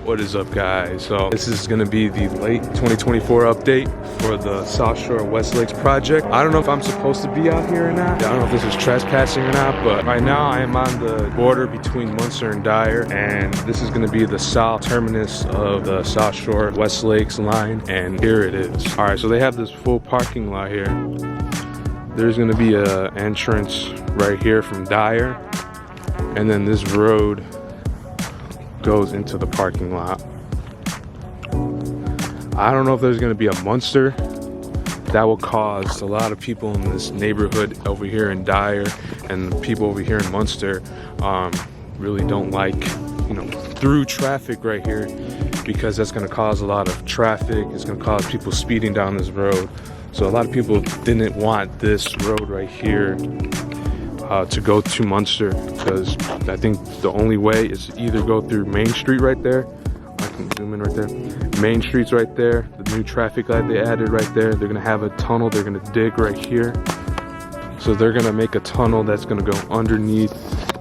What is up, guys? So this is gonna be the late 2024 update for the South Shore West Lakes project. I don't know if I'm supposed to be out here or not. I don't know if this is trespassing or not, but right now I am on the border between Munster and Dyer, and this is gonna be the south terminus of the South Shore West Lakes line, and here it is. All right, so they have this full parking lot here. There's gonna be an entrance right here from Dyer, and then this road goes into the parking lot. I don't know if there's gonna be a Munster. That will cause a lot of people in this neighborhood over here in Dyer and the people over here in Munster really don't like, you know, through traffic right here, because that's gonna cause a lot of traffic. It's gonna cause people speeding down this road. So a lot of people didn't want this road right here to go to Munster, because I think the only way is to either go through Main Street right there. I can zoom in right there. Main Street's right there. The new traffic light they added right there. They're gonna have a tunnel they're gonna dig right here. So they're gonna make a tunnel that's gonna go underneath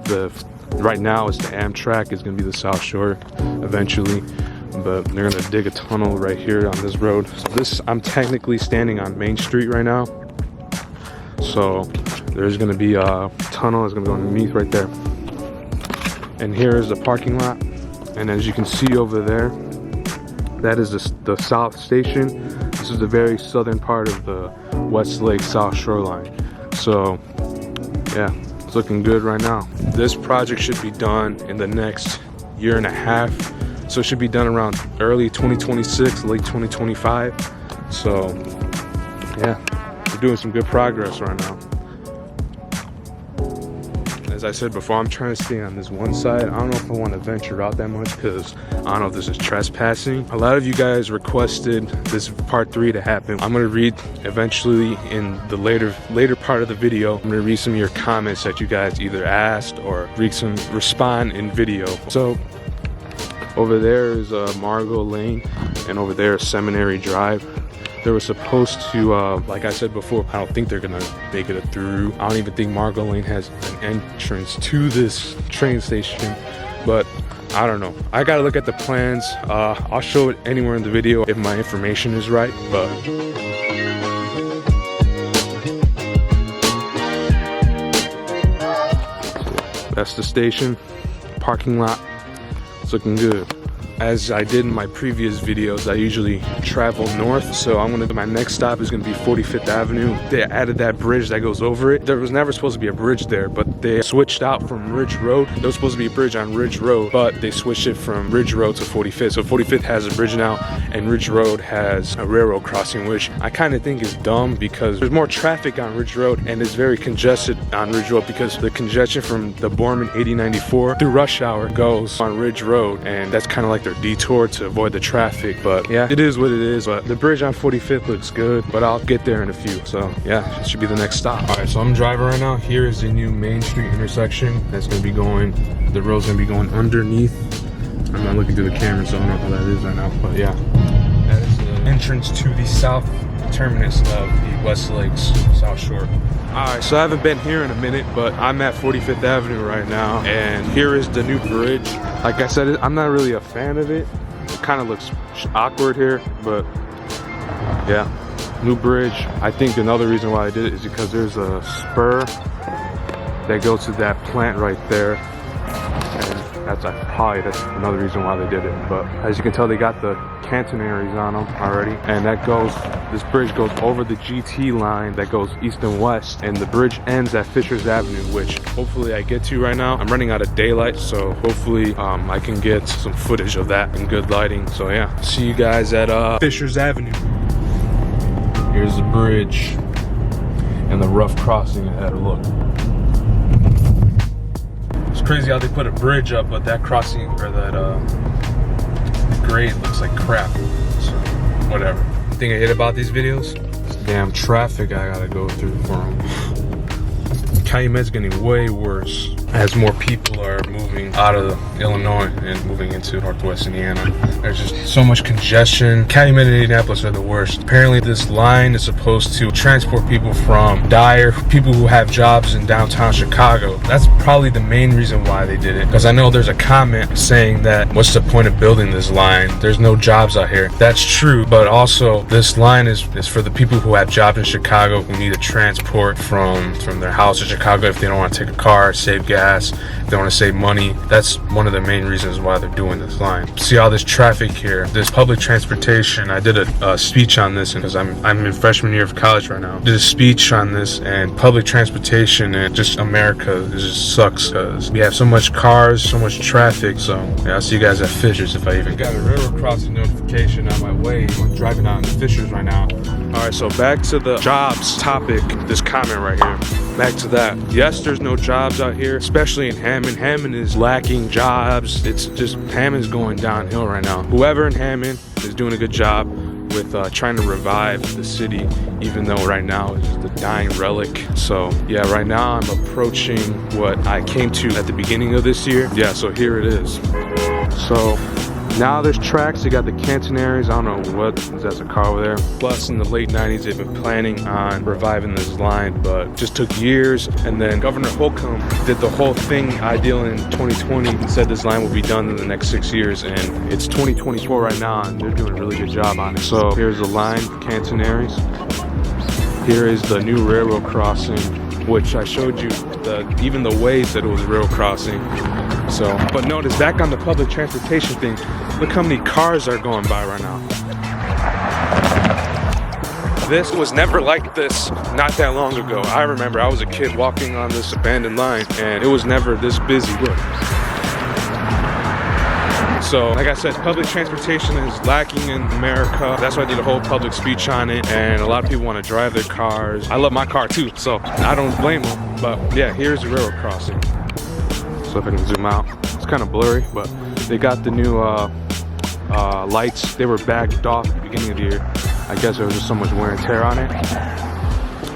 the, right now it's the Amtrak, it's gonna be the South Shore eventually. But they're gonna dig a tunnel right here on this road. So this, I'm technically standing on Main Street right now. So there's gonna be a tunnel that's gonna go underneath right there. And here is the parking lot. And as you can see over there, that is the South Station. This is the very southern part of the West Lake South Shoreline. So yeah, it's looking good right now. This project should be done in the next year and a half. So it should be done around early 2026, late 2025. So yeah, we're doing some good progress right now. As I said before, I'm trying to stay on this one side. I don't know if I want to venture out that much, because I don't know if this is trespassing. A lot of you guys requested this part 3 to happen. I'm going to read eventually in the later part of the video. I'm going to read some of your comments that you guys either asked or respond in video. So over there is Margot Lane, and over there is Seminary Drive. They were supposed to, like I said before, I don't think they're gonna make it through. I don't even think Margot Lane has an entrance to this train station, but I don't know. I gotta look at the plans. I'll show it anywhere in the video if my information is right, but. That's the station, parking lot. It's looking good. As I did in my previous videos, I usually travel north, so my next stop is gonna be 45th Avenue. They added that bridge that goes over it. There was never supposed to be a bridge there, but they switched out from Ridge Road. There was supposed to be a bridge on Ridge Road, but they switched it from Ridge Road to 45th. So 45th has a bridge now, and Ridge Road has a railroad crossing, which I kind of think is dumb, because there's more traffic on Ridge Road, and it's very congested on Ridge Road, because the congestion from the Borman 8094 through rush hour goes on Ridge Road, and that's kind of like their detour to avoid the traffic. But yeah, it is what it is. But the bridge on 45th looks good, but I'll get there in a few. So yeah, it should be the next stop. All right, so I'm driving right now. Here is the new Main Street intersection that's gonna be going, the road's gonna be going underneath. I'm not looking through the camera, so I don't know how that is right now, but yeah, that is the entrance to the south terminus of the West Lakes South Shore. Alright, so I haven't been here in a minute, but I'm at 45th Avenue right now, and here is the new bridge. Like I said, I'm not really a fan of it. It kind of looks awkward here, but yeah, new bridge. I think another reason why I did it is because there's a spur that goes to that plant right there, and that's another reason why they did it. But as you can tell, they got the catenaries on them already, and this bridge goes over the GT line that goes east and west, and the bridge ends at Fishers Avenue, which hopefully I get to right now. I'm running out of daylight, so hopefully I can get some footage of that in good lighting. So yeah, see you guys at Fishers Avenue. Here's the bridge and the rough crossing ahead. Look, it's crazy how they put a bridge up, but that crossing, or that grade looks like crap. So whatever. The thing I hate about these videos is the damn traffic I gotta go through for them. Calumet's getting way worse as more people are moving moving out of Illinois and moving into Northwest Indiana. There's just so much congestion. Calumet and Indianapolis are the worst. Apparently this line is supposed to transport people from Dyer, people who have jobs in downtown Chicago. That's probably the main reason why they did it, because I know there's a comment saying that what's the point of building this line? There's no jobs out here. That's true, but also this line is for the people who have jobs in Chicago who need to transport from their house in Chicago if they don't want to take a car, save gas, if they want to save money. That's one of the main reasons why they're doing this line. See all this traffic here, this public transportation. I did a speech on this because I'm in freshman year of college right now. Did a speech on this, and public transportation and just America, it just sucks because we have so much cars, so much traffic. So yeah, I'll see you guys at Fishers if I even got a railroad crossing notification on my way. I'm driving out in Fishers right now. All right, so back to the jobs topic, this comment right here. Back to that. Yes, there's no jobs out here, especially in Hammond. Hammond is lacking jobs. It's just, Hammond's going downhill right now. Whoever in Hammond is doing a good job with trying to revive the city, even though right now it's just a dying relic. So yeah, right now I'm approaching what I came to at the beginning of this year. Yeah, so here it is. So now there's tracks. They got the catenaries. I don't know what, that's a car over there. Plus in the late 90s they've been planning on reviving this line, but it just took years. And then Governor Hohman did the whole thing ideal in 2020 and said this line will be done in the next 6 years, and it's 2024 right now and they're doing a really good job on it. So here's the line, catenaries. Here is the new railroad crossing, which I showed you even the ways that it was a railroad crossing. So, but notice back on the public transportation thing, look how many cars are going by right now. This was never like this not that long ago. I remember I was a kid walking on this abandoned line and it was never this busy. Look. So, like I said, public transportation is lacking in America. That's why I did a whole public speech on it, and a lot of people want to drive their cars. I love my car too, so I don't blame them. But yeah, here's the railroad crossing. So if I can zoom out, it's kind of blurry, but they got the new lights. They were bagged off at the beginning of the year. I guess there was just so much wear and tear on it.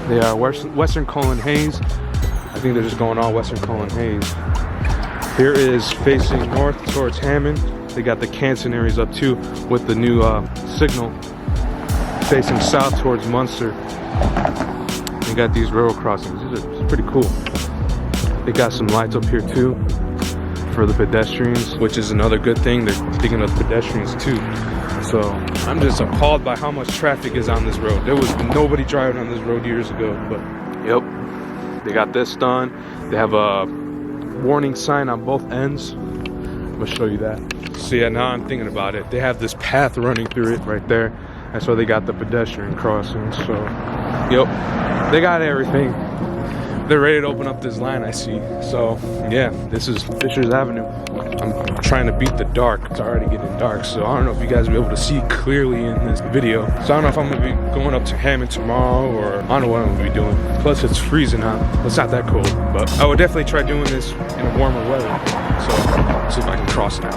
They are Western Colon Hayes. I think they're just going all Western Colon Hayes. Here is facing north towards Hammond. They got the catenaries up too with the new signal. Facing south towards Munster. They got these railroad crossings. These are pretty cool. They got some lights up here too for the pedestrians, which is another good thing. They're thinking of pedestrians too. So I'm just appalled by how much traffic is on this road. There was nobody driving on this road years ago, but yep, they got this done. They have a warning sign on both ends. I'm gonna show you that. So yeah, now I'm thinking about it. They have this path running through it right there. That's why they got the pedestrian crossing. So yep, they got everything. They're ready to open up this line, I see. So yeah, this is Fishers Avenue. I'm trying to beat the dark. It's already getting dark, so I don't know if you guys will be able to see clearly in this video. So I don't know if I'm gonna be going up to Hammond tomorrow, or I don't know what I'm gonna be doing. Plus it's freezing out. It's not that cold, but I would definitely try doing this in a warmer weather. So see if I can cross now.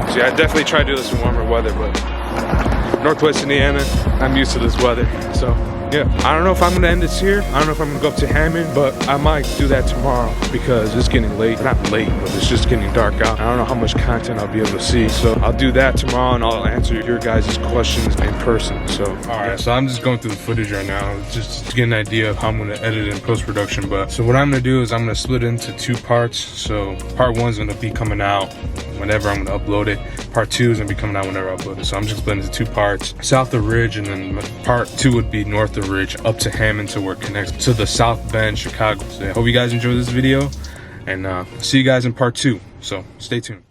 So yeah, I definitely try to do this in warmer weather, but Northwest Indiana, I'm used to this weather. So yeah, I don't know if I'm gonna end this here. I don't know if I'm gonna go up to Hammond, but I might do that tomorrow because it's getting late. Not late, but it's just getting dark out. I don't know how much content I'll be able to see. So I'll do that tomorrow and I'll answer your guys' questions in person. So, all right, so I'm just going through the footage right now just to get an idea of how I'm gonna edit in post-production. But so what I'm gonna do is I'm gonna split it into 2 parts. So part 1 is gonna be coming out whenever I'm gonna upload it. Part 2 is gonna be coming out whenever I upload it. So I'm just splitting into 2 parts. South of Ridge, and then part 2 would be north of Ridge up to Hammond to where it connects to the South Bend, Chicago. So I hope you guys enjoyed this video, and see you guys in part 2. So stay tuned.